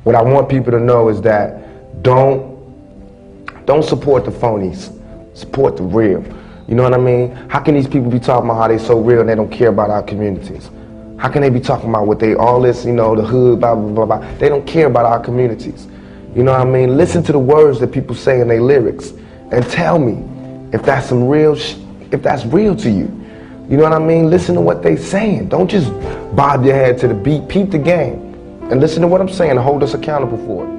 What I want people to know is that don't support the phonies. Support the real. You know what I mean? How can these people be talking about how they so real and they don't care about our communities? How can they be talking about what they, all this, you know, the hood, blah, blah, blah, blah. They don't care about our communities. You know what I mean? Listen to the words that people say in their lyrics and tell me if that's some real, if that's real to you. You know what I mean? Listen to what they saying. Don't just bob your head to the beat. Peep the game and listen to what I'm saying and hold us accountable for it.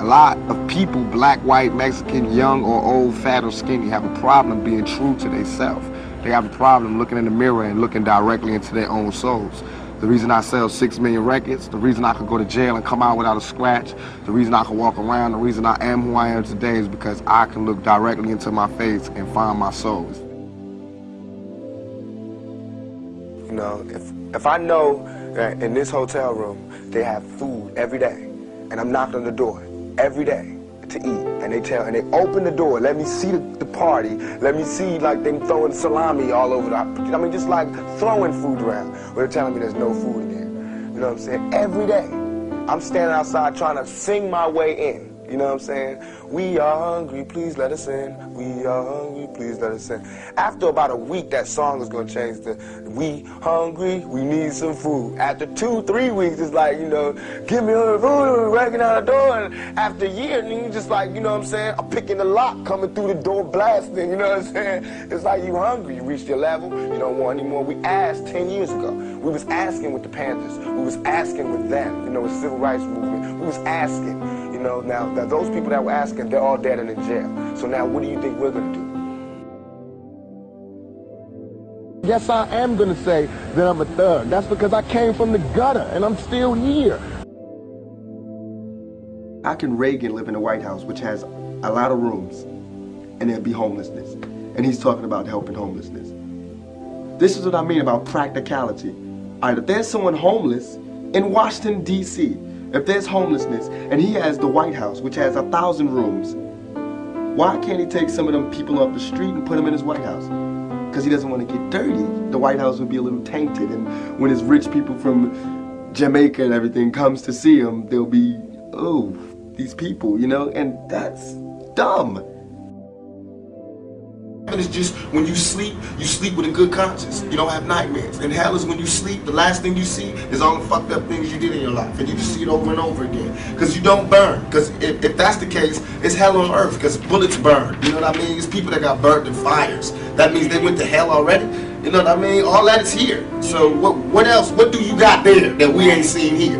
A lot of people, black, white, Mexican, young or old, fat or skinny, have a problem being true to themselves. They have a problem looking in the mirror and looking directly into their own souls. The reason I sell 6 million records, the reason I could go to jail and come out without a scratch, the reason I can walk around, the reason I am who I am today is because I can look directly into my face and find my soul. You know, if I know that in this hotel room they have food every day, and I'm knocking on the door every day to eat, and they open the door, let me see the party, let me see like them throwing salami all over I mean, just like throwing food around, but they're telling me there's no food in there. You know what I'm saying? Every day, I'm standing outside trying to sing my way in. You know what I'm saying? We are hungry, please let us in. We are hungry, please let us in. After about a week, that song is going to change to, we hungry, we need some food. After 2-3 weeks, it's like, you know, give me all the food, we're breaking out the door. And after a year, you just like, you know what I'm saying, I'm picking the lock, coming through the door, blasting, you know what I'm saying? It's like you hungry, you reached your level, you don't want any more. We asked 10 years ago. We was asking with the Panthers. We was asking with them, you know, with the Civil Rights Movement. We was asking. You know, now those people that were asking, they're all dead and in jail. So now what do you think we're going to do? Yes, I am going to say that I'm a thug. That's because I came from the gutter and I'm still here. How can Reagan live in the White House, which has a lot of rooms, and there'd be homelessness? And he's talking about helping homelessness. This is what I mean about practicality. All right, if there's someone homeless in Washington, D.C., if there's homelessness, and he has the White House, which has 1,000 rooms, why can't he take some of them people off the street and put them in his White House? Because he doesn't want to get dirty. The White House would be a little tainted, and when his rich people from Jamaica and everything comes to see him, they'll be, oh, these people, you know, and that's dumb. It's just when you sleep with a good conscience. You don't have nightmares. And hell is when you sleep, the last thing you see is all the fucked up things you did in your life. And you just see it over and over again. Because you don't burn. Because if that's the case, it's hell on earth. Because bullets burn. You know what I mean? It's people that got burnt in fires. That means they went to hell already. You know what I mean? All that is here. So what else? What do you got there that we ain't seen here?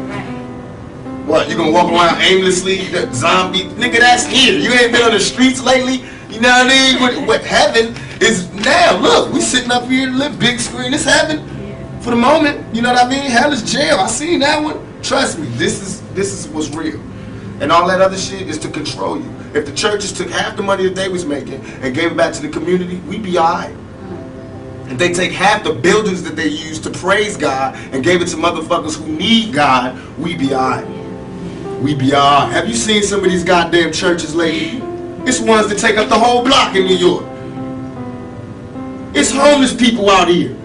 What, you gonna walk around aimlessly, that zombie? Nigga, that's here. You ain't been on the streets lately? You know what I mean? What heaven is now. Look, we sitting up here, live big screen. It's heaven for the moment. You know what I mean? Hell is jail. I seen that one. Trust me, this is what's real. And all that other shit is to control you. If the churches took half the money that they was making and gave it back to the community, we'd be alright. If they take half the buildings that they use to praise God and gave it to motherfuckers who need God, we'd be alright. We'd be alright. Have you seen some of these goddamn churches lately? It's ones that take up the whole block in New York. It's homeless people out here.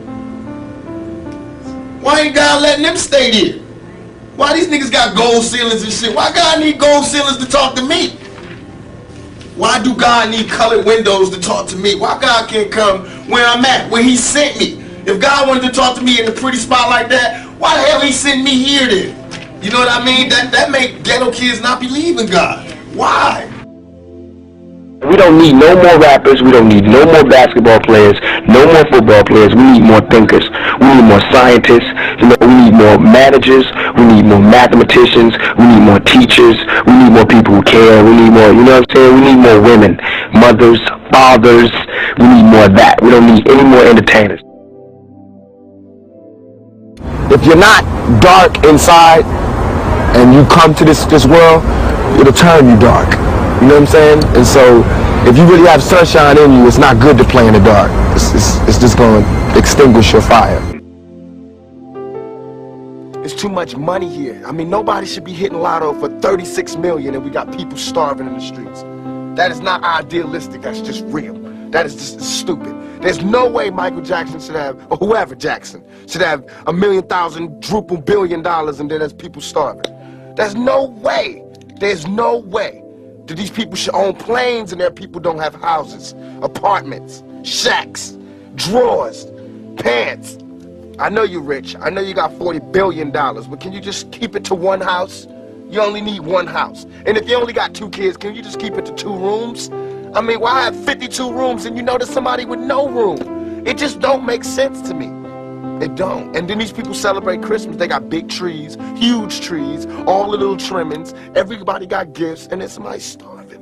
Why ain't God letting them stay there? Why these niggas got gold ceilings and shit? Why God need gold ceilings to talk to me? Why do God need colored windows to talk to me? Why God can't come where I'm at, where he sent me? If God wanted to talk to me in a pretty spot like that, why the hell he sent me here then? You know what I mean? That make ghetto kids not believe in God. Why? We don't need no more rappers, we don't need no more basketball players, no more football players, we need more thinkers, we need more scientists, you know, we need more managers, we need more mathematicians, we need more teachers, we need more people who care, we need more, you know what I'm saying, we need more women, mothers, fathers, we need more of that, we don't need any more entertainers. If you're not dark inside and you come to this world, it'll turn you dark. You know what I'm saying? And so, if you really have sunshine in you, it's not good to play in the dark. It's just going to extinguish your fire. It's too much money here. I mean, nobody should be hitting lotto for 36 million and we got people starving in the streets. That is not idealistic, that's just real. That is just stupid. There's no way Michael Jackson should have, or whoever Jackson, should have $1,000,000 $2 billion and then there's people starving. There's no way that these people should own planes and their people don't have houses, apartments, shacks, drawers, pants. I know you're rich. I know you got $40 billion, but can you just keep it to one house? You only need one house. And if you only got 2 kids, can you just keep it to 2 rooms? I mean, why have 52 rooms and you know there's somebody with no room? It just don't make sense to me. It don't. And then these people celebrate Christmas. They got big trees, huge trees, all the little trimmings. Everybody got gifts, and then somebody's starving.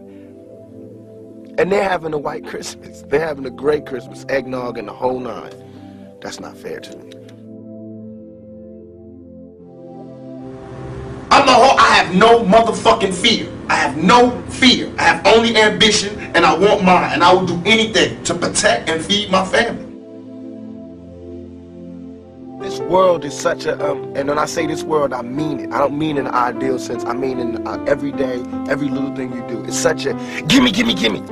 And they're having a white Christmas. They're having a great Christmas, eggnog and the whole 9. That's not fair to me. I have no motherfucking fear. I have no fear. I have only ambition, and I want mine, and I will do anything to protect and feed my family. This world is such a, and when I say this world, I mean it. I don't mean in an ideal sense. I mean in every day, every little thing you do. It's such a, gimme, gimme, gimme.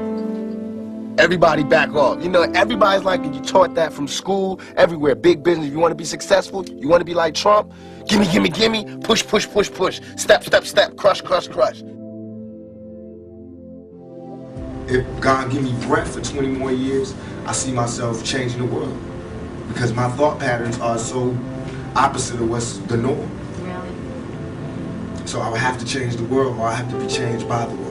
Everybody back off. You know, everybody's like, you taught that from school, everywhere. Big business. If you want to be successful, you want to be like Trump, gimme, gimme, gimme, push, push, push, push. Step, step, step, crush, crush, crush. If God give me breath for 20 more years, I see myself changing the world. Because my thought patterns are so opposite of what's the norm. Really? So I would have to change the world, or I have to be changed by the world.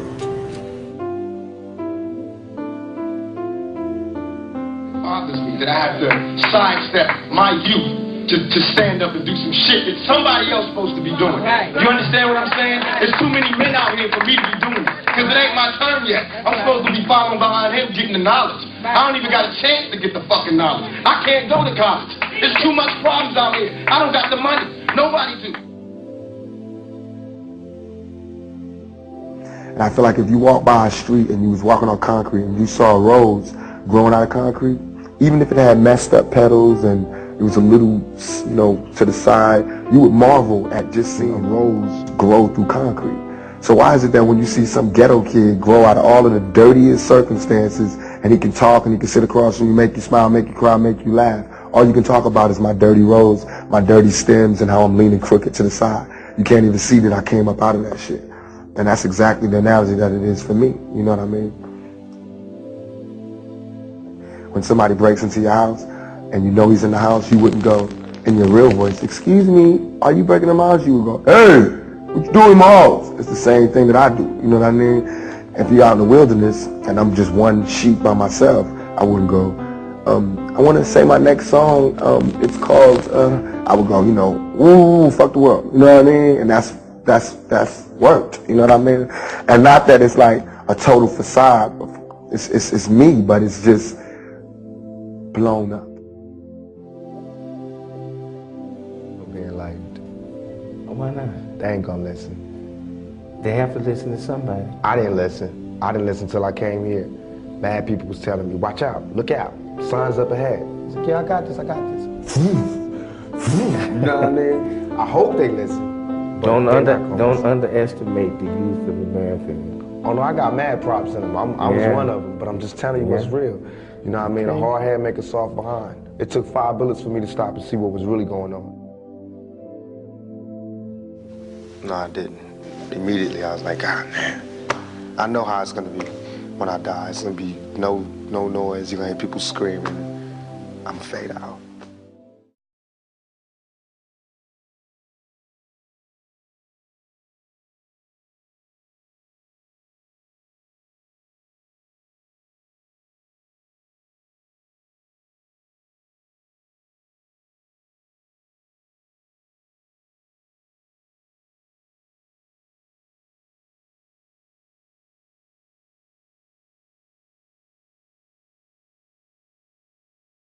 Bothers me that I have to sidestep my youth to stand up and do some shit that somebody else supposed to be doing. Right. You understand what I'm saying? There's too many men out here for me to be doing it. Because it ain't my turn yet. I'm supposed to be following behind him getting the knowledge. I don't even got a chance to get the fucking knowledge. I can't go to college. There's too much problems out here. I don't got the money. Nobody do. And I feel like if you walk by a street and you was walking on concrete and you saw roads growing out of concrete, even if it had messed up petals and it was a little, you know, to the side, you would marvel at just seeing roads grow through concrete. So why is it that when you see some ghetto kid grow out of all of the dirtiest circumstances and he can talk and he can sit across from you, make you smile, make you cry, make you laugh, all you can talk about is my dirty roads, my dirty stems, and how I'm leaning crooked to the side. You can't even see that I came up out of that shit. And that's exactly the analogy that it is for me. You know what I mean? When somebody breaks into your house and you know he's in the house, you wouldn't go in your real voice, "Excuse me, are you breaking in my house?" You would go, "Hey, what you doing in my house?" It's the same thing that I do. You know what I mean? If you're out in the wilderness and I'm just one sheep by myself, I wouldn't go, "I want to say my next song. It's called," I would go, you know, "Ooh, fuck the world." You know what I mean? And that's worked. You know what I mean? And not that it's like a total facade. It's me, but it's just blown up. Being like, why not? they ain't gonna listen. They have to listen to somebody. I didn't listen. I didn't listen till I came here. Mad people was telling me, watch out, look out, signs up ahead. I was like, yeah, I got this, I got this. You know what I mean? I hope they listen. Don't underestimate the youth of America. Oh no, I got mad props in them. I was one of them, but I'm just telling you what's real. You know what I mean? A hard head make a soft behind. It took 5 bullets for me to stop and see what was really going on. No, I didn't. Immediately, I was like, God, man, I know how it's gonna be when I die. It's gonna be no noise. You're gonna hear people screaming. I'm gonna fade out.